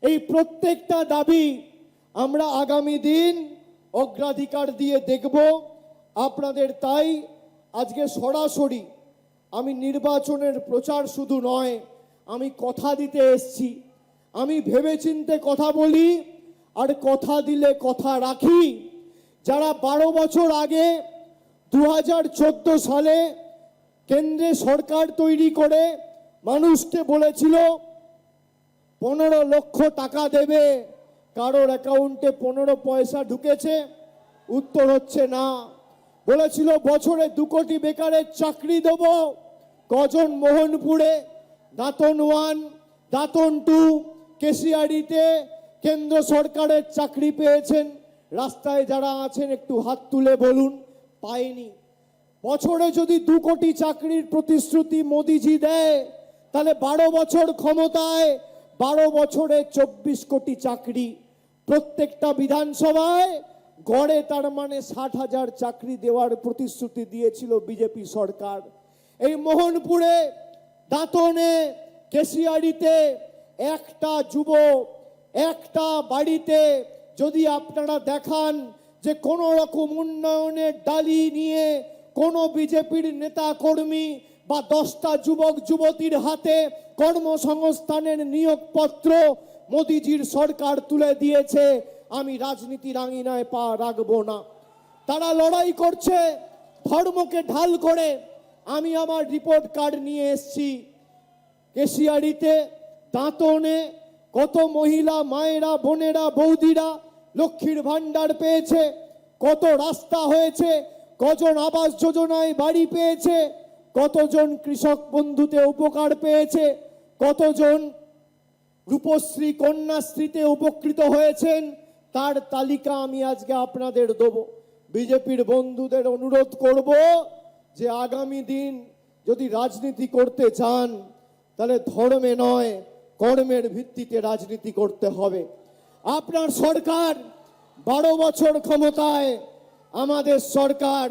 এই প্রত্যেকটা দাবি আমরা আগামী দিন অগ্রাধিকার দিয়ে দেখব আপনাদের। তাই আজকে সরাসরি আমি নির্বাচনের প্রচার শুধু নয়, আমি কথা দিতে এসেছি। আমি ভেবেচিন্তে কথা বলি আর কথা দিলে কথা রাখি। যারা 12 বছর আগে 2014 সালে কেন্দ্রে সরকার তৈরি করে মানুষকে বলেছিল 15 লক্ষ টাকা দেবে, কারোর অ্যাকাউন্টে 15 পয়সা ঢুকেছে? উত্তর হচ্ছে না। বলেছিল বছরে 2 কোটি বেকারের চাকরি দেব, কজন মোহনপুরে, দাঁতন 1, দাঁতন 2, কেশিয়াড়িতে কেন্দ্র সরকারের চাকরি পেয়েছেন? রাস্তায় যারা আছেন একটু হাত তুলে বলুন। পায়নি। বছরে যদি 2 কোটি চাকরির প্রতিশ্রুতি মোদিজি দেয়, তাহলে 12 বছর ক্ষমতায় 12 বছরে 24 কোটি চাকরি। প্রত্যেকটা বিধানসভায় গড়ে তার মানে 60,000 চাকরি দেওয়ার প্রতিশ্রুতি দিয়েছিল বিজেপি সরকার। এই মোহনপুরে, দাঁতনে, কেশিয়াড়িতে একটা যুবক, একটা বাড়িতে যদি আপনারা দেখান যে কোনো রকম উন্নয়নের ডালি নিয়ে কোনো বিজেপির নেতা কর্মী বা 10টা যুবক যুবতীর হাতে কর্মসংস্থানের নিয়োগপত্র মোদিজির সরকার তুলে দিয়েছে, আমি রাজনীতির আঙিনায় পা রাখবো না। তারা লড়াই করছে ধর্মকে ঢাল করে। আমি আমার রিপোর্ট কার্ড নিয়ে এসেছি। কেশিয়াড়িতে, দাঁতনে কত মহিলা মায়েরা, বোনেরা, বৌদিরা লক্ষ্মীর ভান্ডার পেয়েছে, কত রাস্তা হয়েছে, কজন আবাস যোজনায় বাড়ি পেয়েছে, কতজন কৃষক বন্ধুতে উপকার পেয়েছে, কতজন রূপশ্রী কন্যাশ্রীতে উপকৃত হয়েছেন, তার তালিকা আমি আজকে আপনাদের দেব। বিজেপির বন্ধুদের অনুরোধ করব যে আগামী দিন যদি রাজনীতি করতে চান তাহলে ধর্মে নয়, কর্মের ভিত্তিতে রাজনীতি করতে হবে। আপনার সরকার 12 বছর ক্ষমতায়, আমাদের সরকার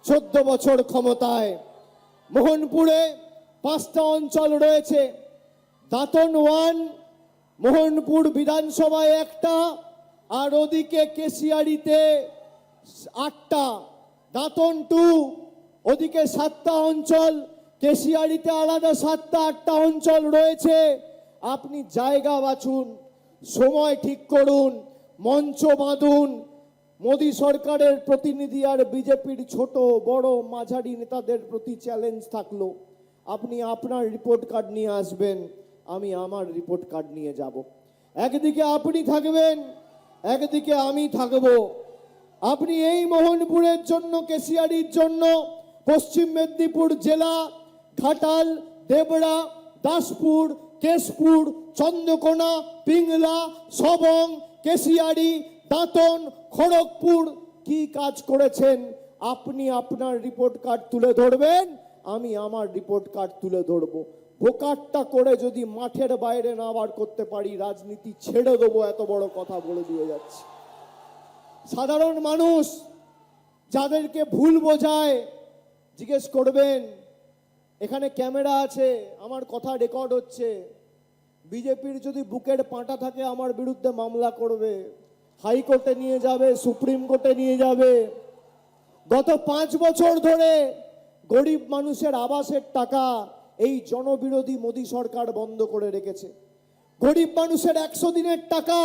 14 বছর ক্ষমতায়। মোহনপুরে 5টা অঞ্চল রয়েছে। দাঁতন 1 মোহনপুর বিধানসভায় একটা, আর ওদিকে কেশিয়াড়িতে 8টা, দাঁতন 2 ওদিকে 7টা অঞ্চল, কেশিয়াড়িতে আলাদা 7টা 8টা অঞ্চল রয়েছে। আপনি জায়গা বাছুন, সময় ঠিক করুন, মঞ্চ বাঁধুন। মোদী সরকারের প্রতিনিধি আর বিজেপির ছোট বড় মাঝারি নেতাদের প্রতি চ্যালেঞ্জ থাকলো, আপনি আপনার রিপোর্ট কার্ড নিয়ে আসবেন, আমি আমার রিপোর্ট কার্ড নিয়ে যাব। একদিকে আপনি থাকবেন, একদিকে আমি থাকব। আপনি এই মোহনপুরের জন্য, কেশিয়াড়ির জন্য পশ্চিম মেদিনীপুর জেলা ঘাটাল, দেবড়া, দাসপুর, কেশপুর, চন্দ্রকোনা, পিংলা, সবং, কেশিয়াড়ি, দাঁতন, খড়গপুর কি কাজ করেছেন আপনি আপনার রিপোর্ট কার্ড তুলে ধরবেন, আমি আমার রিপোর্ট কার্ড তুলে ধরব। ভোকারটা করে যদি মাঠের বাইরে না বার করতে পারি, রাজনীতি ছেড়ে দেবো, এত বড় কথা বলে দিয়ে যাচ্ছি। সাধারণ মানুষ যাদেরকে ভুল বোঝায় জিজ্ঞেস করবেন, এখানে ক্যামেরা আছে, আমার কথা রেকর্ড হচ্ছে। বিজেপির যদি বুকের পাঁটা থাকে আমার বিরুদ্ধে মামলা করবে, হাইকোর্টে নিয়ে যাবে, সুপ্রিম কোর্টে নিয়ে যাবে। গত 5 বছর ধরে গরিব মানুষের আবাসের টাকা এই জনবিরোধী মোদী সরকার বন্ধ করে রেখেছে। গরিব মানুষের 100 দিনের টাকা,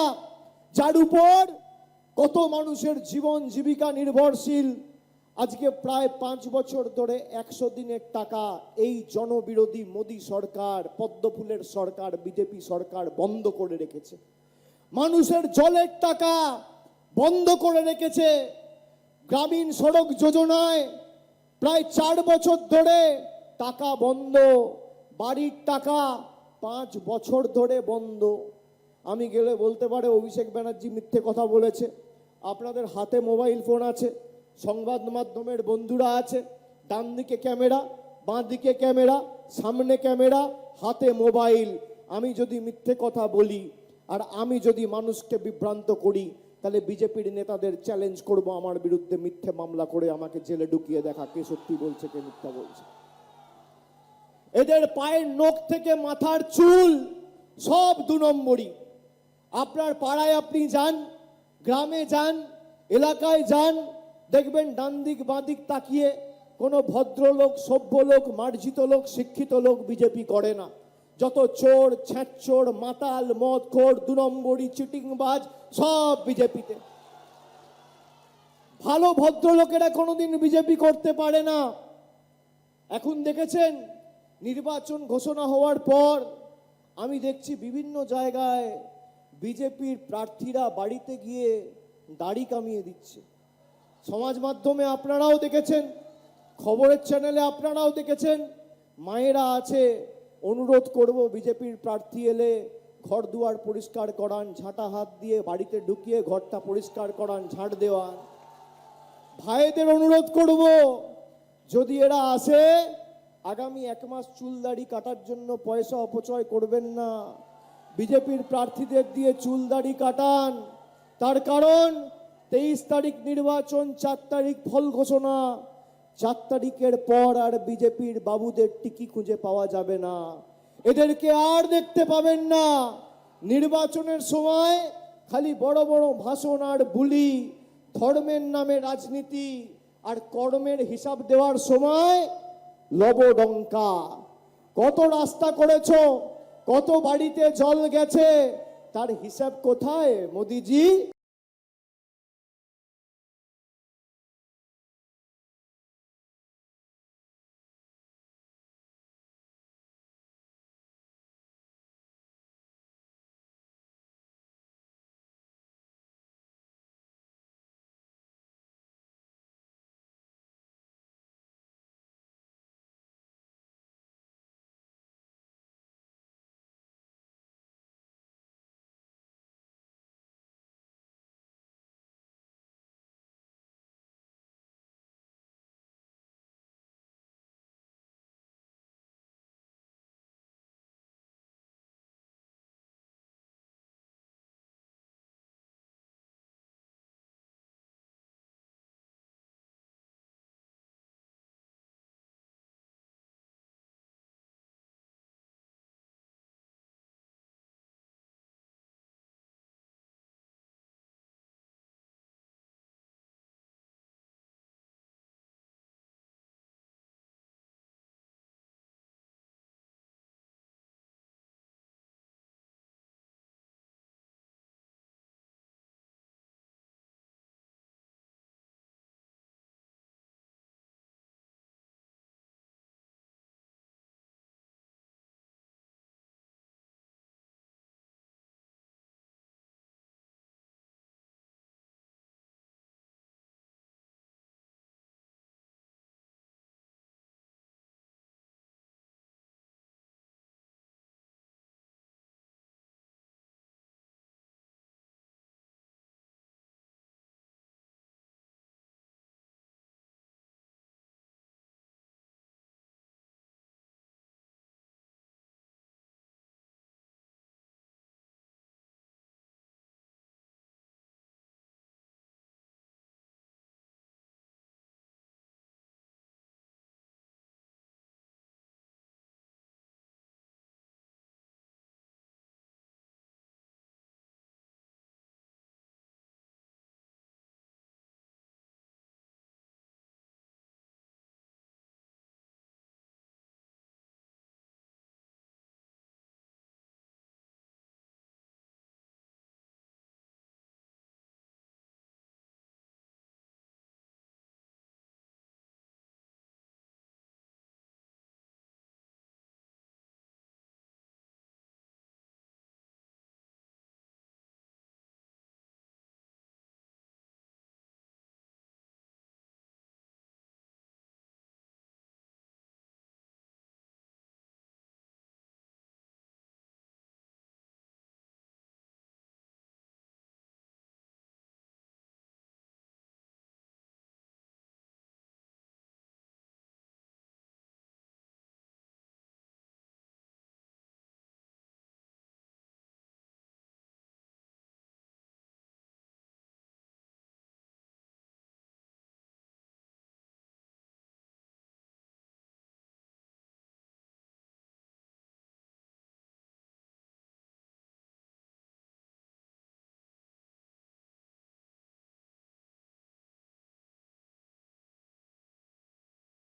যার উপর কত মানুষের জীবন জীবিকা নির্ভরশীল, আজকে প্রায় 5 বছর ধরে 100 দিনের টাকা এই জনবিরোধী মোদী সরকার, পদ্মফুলের সরকার, বিজেপি সরকার বন্ধ করে রেখেছে। মানুষের জলের টাকা বন্ধ করে রেখেছে। গ্রামীণ সড়ক যোজনায় প্রায় 4 বছর ধরে টাকা বন্ধ। বাড়ির টাকা 5 বছর ধরে বন্ধ। আমি গেলে বলতে পারে অভিষেক ব্যানার্জি মিথ্যে কথা বলেছে। আপনাদের হাতে মোবাইল ফোন আছে, সংবাদ মাধ্যমের বন্ধুরা আছে, ডান দিকে ক্যামেরা, বাঁ দিকে ক্যামেরা, সামনে ক্যামেরা, হাতে মোবাইল। আমি যদি মিথ্যে কথা বলি আর আমি যদি মানুষকে বিভ্রান্ত করি, তাহলে বিজেপির নেতাদের চ্যালেঞ্জ করব আমার বিরুদ্ধে মিথ্যে মামলা করে আমাকে জেলে ঢুকিয়ে দেখা কে সত্যি বলছে কে মিথ্যা বলছে। এদের পায়ের নখ থেকে মাথার চুল সব 2 নম্বরই। আপনার পাড়ায় আপনি যান, গ্রামে যান, এলাকায় যান, দেখবেন ডান দিক বাঁ দিক তাকিয়ে কোনো ভদ্রলোক, সভ্য লোক, মার্জিত লোক, শিক্ষিত লোক বিজেপি করে না। যত চোর, ছ্যাঁচোর, মাতাল, মদখোর, 2 নম্বরি, চিটিংবাজ সব বিজেপিতে। ভালো ভদ্রলোকেরা কোনোদিন বিজেপি করতে পারে না। এখন দেখেছেন নির্বাচন ঘোষণা হওয়ার পর আমি দেখছি বিভিন্ন জায়গায় বিজেপির প্রার্থীরা বাড়িতে গিয়ে দাড়ি কামিয়ে দিচ্ছে। সমাজ মাধ্যমে আপনারাও দেখেছেন, খবরের চ্যানেলে আপনারাও দেখেছেন। মায়েরা আছে, অনুরোধ করব বিজেপির প্রার্থী এলে ঘর দুয়ার পরিষ্কার করান, ঝাঁটা হাত দিয়ে বাড়িতে ঢুকিয়ে ঘরটা পরিষ্কার করান, ঝাঁট দেওয়ান। ভাইদের অনুরোধ করব, যদি এরা আসে আগামী 1 মাস চুল দাড়ি কাটার জন্য পয়সা অপচয় করবেন না, বিজেপির প্রার্থীদের দিয়ে চুল দাড়ি কাটান। তার কারণ 23 তারিখ নির্বাচন, 4 তারিখ ফল ঘোষণা। 4 তারিখের পর আর বিজেপির বাবুদের টিকি খুঁজে পাওয়া যাবে না, এদেরকে আর দেখতে পাবেন না। নির্বাচনের সময় খালি বড় বড় ভাষণ আর বুলি, ধর্মের নামে রাজনীতি আর কর্মের হিসাব দেওয়ার সময় লবডঙ্কা। কত রাস্তা করেছো, কত বাড়িতে জল গেছে, তার হিসাব কোথায় মোদিজি?